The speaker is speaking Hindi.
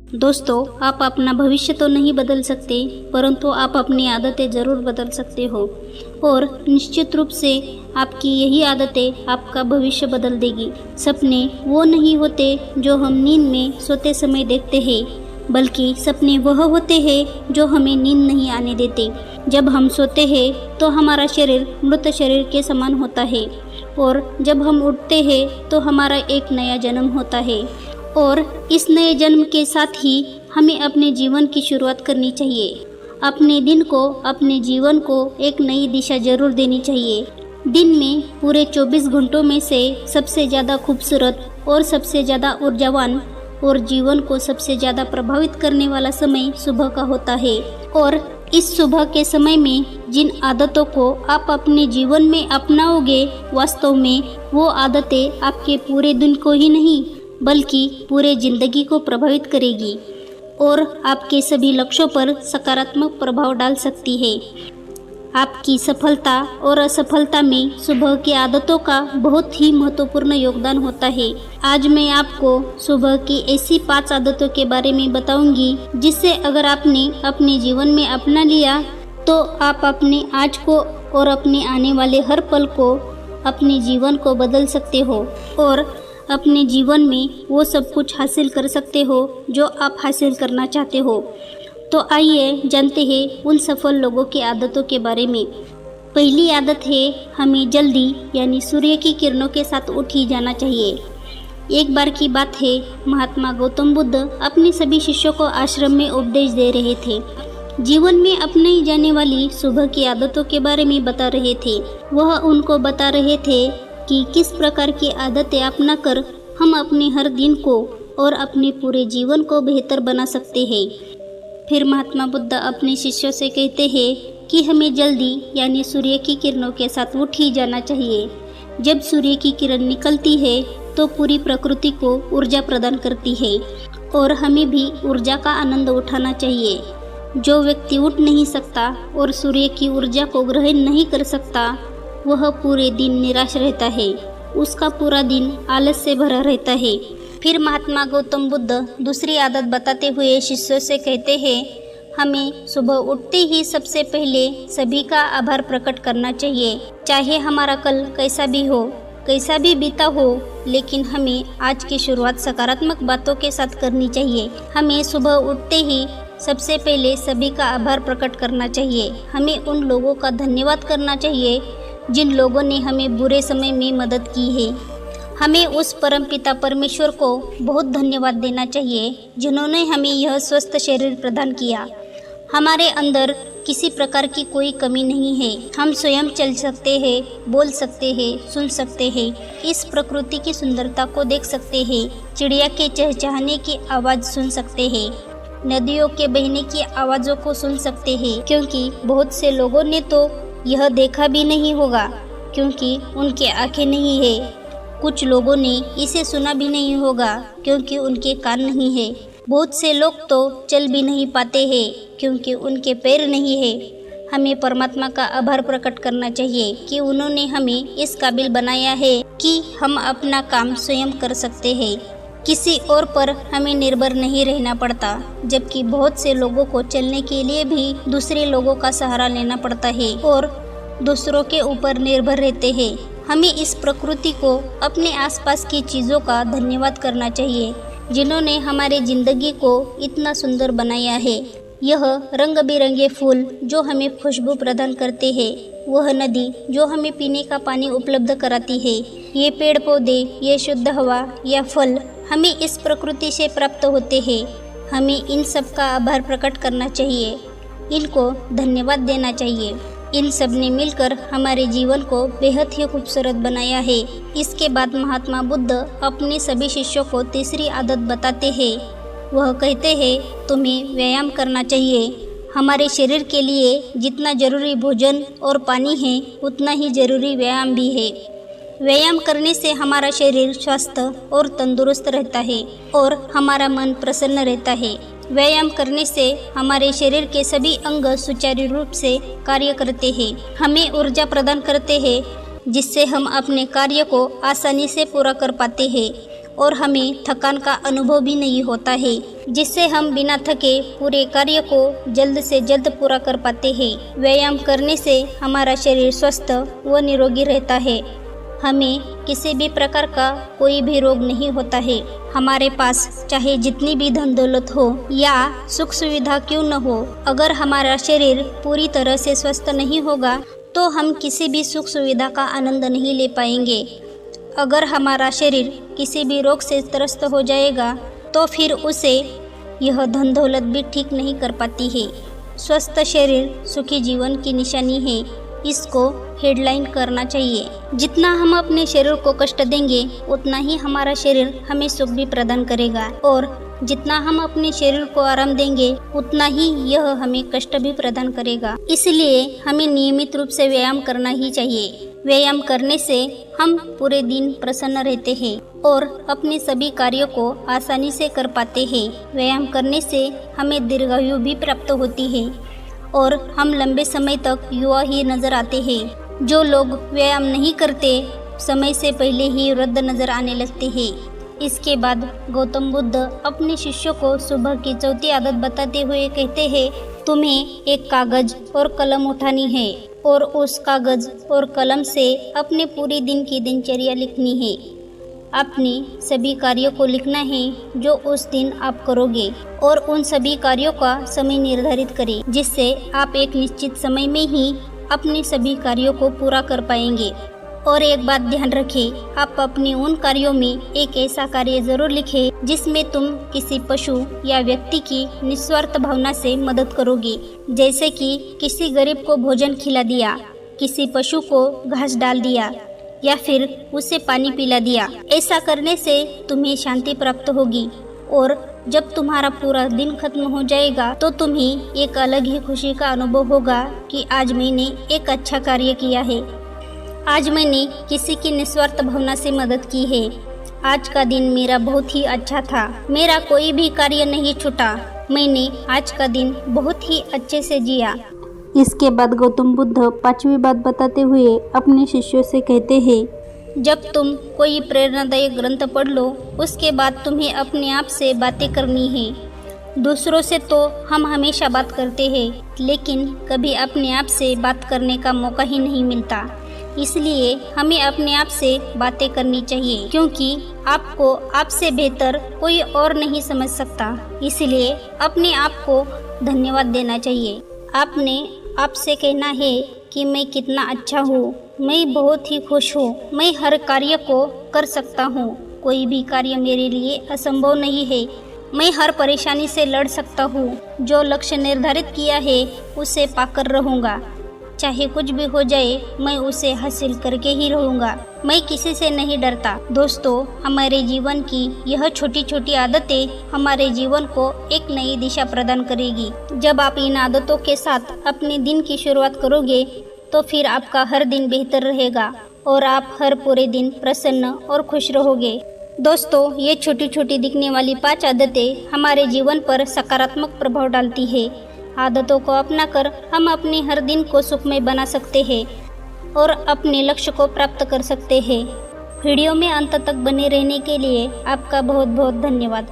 दोस्तों, आप अपना भविष्य तो नहीं बदल सकते, परंतु आप अपनी आदतें ज़रूर बदल सकते हो और निश्चित रूप से आपकी यही आदतें आपका भविष्य बदल देगी। सपने वो नहीं होते जो हम नींद में सोते समय देखते हैं, बल्कि सपने वह होते हैं जो हमें नींद नहीं आने देते। जब हम सोते हैं तो हमारा शरीर मृत शरीर के समान होता है और जब हम उठते हैं तो हमारा एक नया जन्म होता है और इस नए जन्म के साथ ही हमें अपने जीवन की शुरुआत करनी चाहिए। अपने दिन को, अपने जीवन को एक नई दिशा जरूर देनी चाहिए। दिन में पूरे 24 घंटों में से सबसे ज़्यादा खूबसूरत और सबसे ज़्यादा ऊर्जावान और जीवन को सबसे ज़्यादा प्रभावित करने वाला समय सुबह का होता है। और इस सुबह के समय में जिन आदतों को आप अपने जीवन में अपनाओगे, वास्तव में वो आदतें आपके पूरे दिन को ही नहीं बल्कि पूरे ज़िंदगी को प्रभावित करेगी और आपके सभी लक्ष्यों पर सकारात्मक प्रभाव डाल सकती है। आपकी सफलता और असफलता में सुबह की आदतों का बहुत ही महत्वपूर्ण योगदान होता है। आज मैं आपको सुबह की ऐसी 5 आदतों के बारे में बताऊंगी जिससे अगर आपने अपने जीवन में अपना लिया तो आप अपने आज को और अपने आने वाले हर पल को, अपने जीवन को बदल सकते हो और अपने जीवन में वो सब कुछ हासिल कर सकते हो जो आप हासिल करना चाहते हो। तो आइए जानते हैं उन सफल लोगों की आदतों के बारे में। पहली आदत है, हमें जल्दी यानी सूर्य की किरणों के साथ उठ ही जाना चाहिए। एक बार की बात है, महात्मा गौतम बुद्ध अपने सभी शिष्यों को आश्रम में उपदेश दे रहे थे। जीवन में अपनाई जाने वाली सुबह की आदतों के बारे में बता रहे थे। वह उनको बता रहे थे कि किस प्रकार की आदतें अपनाकर हम अपने हर दिन को और अपने पूरे जीवन को बेहतर बना सकते हैं। फिर महात्मा बुद्ध अपने शिष्यों से कहते हैं कि हमें जल्दी यानी सूर्य की किरणों के साथ उठ ही जाना चाहिए। जब सूर्य की किरण निकलती है तो पूरी प्रकृति को ऊर्जा प्रदान करती है और हमें भी ऊर्जा का आनंद उठाना चाहिए। जो व्यक्ति उठ नहीं सकता और सूर्य की ऊर्जा को ग्रहण नहीं कर सकता, वह पूरे दिन निराश रहता है, उसका पूरा दिन आलस से भरा रहता है। फिर महात्मा गौतम बुद्ध दूसरी आदत बताते हुए शिष्यों से कहते हैं, हमें सुबह उठते ही सबसे पहले सभी का आभार प्रकट करना चाहिए। चाहे हमारा कल कैसा भी हो, कैसा भी बीता हो, लेकिन हमें आज की शुरुआत सकारात्मक बातों के साथ करनी चाहिए। हमें सुबह उठते ही सबसे पहले सभी का आभार प्रकट करना चाहिए। हमें उन लोगों का धन्यवाद करना चाहिए जिन लोगों ने हमें बुरे समय में मदद की है। हमें उस परमपिता परमेश्वर को बहुत धन्यवाद देना चाहिए जिन्होंने हमें यह स्वस्थ शरीर प्रदान किया। हमारे अंदर किसी प्रकार की कोई कमी नहीं है। हम स्वयं चल सकते हैं, बोल सकते हैं, सुन सकते हैं, इस प्रकृति की सुंदरता को देख सकते हैं, चिड़िया के चहचहाने की आवाज़ सुन सकते हैं, नदियों के बहने की आवाज़ों को सुन सकते हैं। क्योंकि बहुत से लोगों ने तो यह देखा भी नहीं होगा क्योंकि उनके आंखें नहीं है। कुछ लोगों ने इसे सुना भी नहीं होगा क्योंकि उनके कान नहीं है। बहुत से लोग तो चल भी नहीं पाते हैं क्योंकि उनके पैर नहीं है। हमें परमात्मा का आभार प्रकट करना चाहिए कि उन्होंने हमें इस काबिल बनाया है कि हम अपना काम स्वयं कर सकते हैं। किसी और पर हमें निर्भर नहीं रहना पड़ता, जबकि बहुत से लोगों को चलने के लिए भी दूसरे लोगों का सहारा लेना पड़ता है और दूसरों के ऊपर निर्भर रहते हैं। हमें इस प्रकृति को, अपने आसपास की चीज़ों का धन्यवाद करना चाहिए जिन्होंने हमारे ज़िंदगी को इतना सुंदर बनाया है। यह रंग बिरंगे फूल जो हमें खुशबू प्रदान करते हैं, वह नदी जो हमें पीने का पानी उपलब्ध कराती है, ये पेड़ पौधे, ये शुद्ध हवा या फल हमें इस प्रकृति से प्राप्त होते हैं। हमें इन सब का आभार प्रकट करना चाहिए, इनको धन्यवाद देना चाहिए। इन सब ने मिलकर हमारे जीवन को बेहद ही खूबसूरत बनाया है। इसके बाद महात्मा बुद्ध अपने सभी शिष्यों को तीसरी आदत बताते हैं। वह कहते हैं, तुम्हें व्यायाम करना चाहिए। हमारे शरीर के लिए जितना जरूरी भोजन और पानी है, उतना ही जरूरी व्यायाम भी है। व्यायाम करने से हमारा शरीर स्वस्थ और तंदुरुस्त रहता है और हमारा मन प्रसन्न रहता है। व्यायाम करने से हमारे शरीर के सभी अंग सुचारू रूप से कार्य करते हैं, हमें ऊर्जा प्रदान करते हैं, जिससे हम अपने कार्य को आसानी से पूरा कर पाते हैं और हमें थकान का अनुभव भी नहीं होता है, जिससे हम बिना थके पूरे कार्य को जल्द से जल्द पूरा कर पाते हैं। व्यायाम करने से हमारा शरीर स्वस्थ व निरोगी रहता है। हमें किसी भी प्रकार का कोई भी रोग नहीं होता है। हमारे पास चाहे जितनी भी धन दौलत हो या सुख सुविधा क्यों न हो, अगर हमारा शरीर पूरी तरह से स्वस्थ नहीं होगा तो हम किसी भी सुख सुविधा का आनंद नहीं ले पाएंगे। अगर हमारा शरीर किसी भी रोग से त्रस्त हो जाएगा तो फिर उसे यह धन दौलत भी ठीक नहीं कर पाती है। स्वस्थ शरीर सुखी जीवन की निशानी है, इसको हेडलाइन करना चाहिए। जितना हम अपने शरीर को कष्ट देंगे उतना ही हमारा शरीर हमें सुख भी प्रदान करेगा, और जितना हम अपने शरीर को आराम देंगे उतना ही यह हमें कष्ट भी प्रदान करेगा। इसलिए हमें नियमित रूप से व्यायाम करना ही चाहिए। व्यायाम करने से हम पूरे दिन प्रसन्न रहते हैं और अपने सभी कार्यों को आसानी से कर पाते हैं। व्यायाम करने से हमें दीर्घायु भी प्राप्त होती है और हम लंबे समय तक युवा ही नजर आते हैं। जो लोग व्यायाम नहीं करते समय से पहले ही वृद्ध नजर आने लगते हैं। इसके बाद गौतम बुद्ध अपने शिष्यों को सुबह की चौथी आदत बताते हुए कहते हैं, तुम्हें एक कागज और कलम उठानी है और उस कागज और कलम से अपने पूरे दिन की दिनचर्या लिखनी है। अपने सभी कार्यों को लिखना है जो उस दिन आप करोगे और उन सभी कार्यों का समय निर्धारित करें, जिससे आप एक निश्चित समय में ही अपने सभी कार्यों को पूरा कर पाएंगे। और एक बात ध्यान रखें, आप अपने उन कार्यों में एक ऐसा कार्य जरूर लिखें जिसमें तुम किसी पशु या व्यक्ति की निस्वार्थ भावना से मदद करोगे, जैसे कि किसी गरीब को भोजन खिला दिया, किसी पशु को घास डाल दिया या फिर उसे पानी पिला दिया। ऐसा करने से तुम्हें शांति प्राप्त होगी और जब तुम्हारा पूरा दिन खत्म हो जाएगा तो तुम्हें एक अलग ही खुशी का अनुभव होगा कि आज मैंने एक अच्छा कार्य किया है, आज मैंने किसी की निस्वार्थ भावना से मदद की है, आज का दिन मेरा बहुत ही अच्छा था, मेरा कोई भी कार्य नहीं छूटा, मैंने आज का दिन बहुत ही अच्छे से जिया। इसके बाद गौतम बुद्ध पांचवी बात बताते हुए अपने शिष्यों से कहते हैं, जब तुम कोई प्रेरणादायक ग्रंथ पढ़ लो उसके बाद तुम्हें अपने आप से बातें करनी है। दूसरों से तो हम हमेशा बात करते हैं, लेकिन कभी अपने आप से बात करने का मौका ही नहीं मिलता। इसलिए हमें अपने आप से बातें करनी चाहिए, क्योंकि आपको आपसे बेहतर कोई और नहीं समझ सकता। इसलिए अपने आप को धन्यवाद देना चाहिए। आपने आपसे कहना है कि मैं कितना अच्छा हूँ, मैं बहुत ही खुश हूँ, मैं हर कार्य को कर सकता हूँ, कोई भी कार्य मेरे लिए असंभव नहीं है, मैं हर परेशानी से लड़ सकता हूँ, जो लक्ष्य निर्धारित किया है उसे पाकर रहूँगा, चाहे कुछ भी हो जाए मैं उसे हासिल करके ही रहूँगा, मैं किसी से नहीं डरता। दोस्तों, हमारे जीवन की यह छोटी छोटी आदतें हमारे जीवन को एक नई दिशा प्रदान करेगी। जब आप इन आदतों के साथ अपने दिन की शुरुआत करोगे तो फिर आपका हर दिन बेहतर रहेगा और आप हर पूरे दिन प्रसन्न और खुश रहोगे। दोस्तों, ये छोटी छोटी दिखने वाली 5 आदतें हमारे जीवन पर सकारात्मक प्रभाव डालती है। आदतों को अपनाकर हम अपने हर दिन को सुखमय बना सकते हैं और अपने लक्ष्य को प्राप्त कर सकते हैं। वीडियो में अंत तक बने रहने के लिए आपका बहुत बहुत धन्यवाद।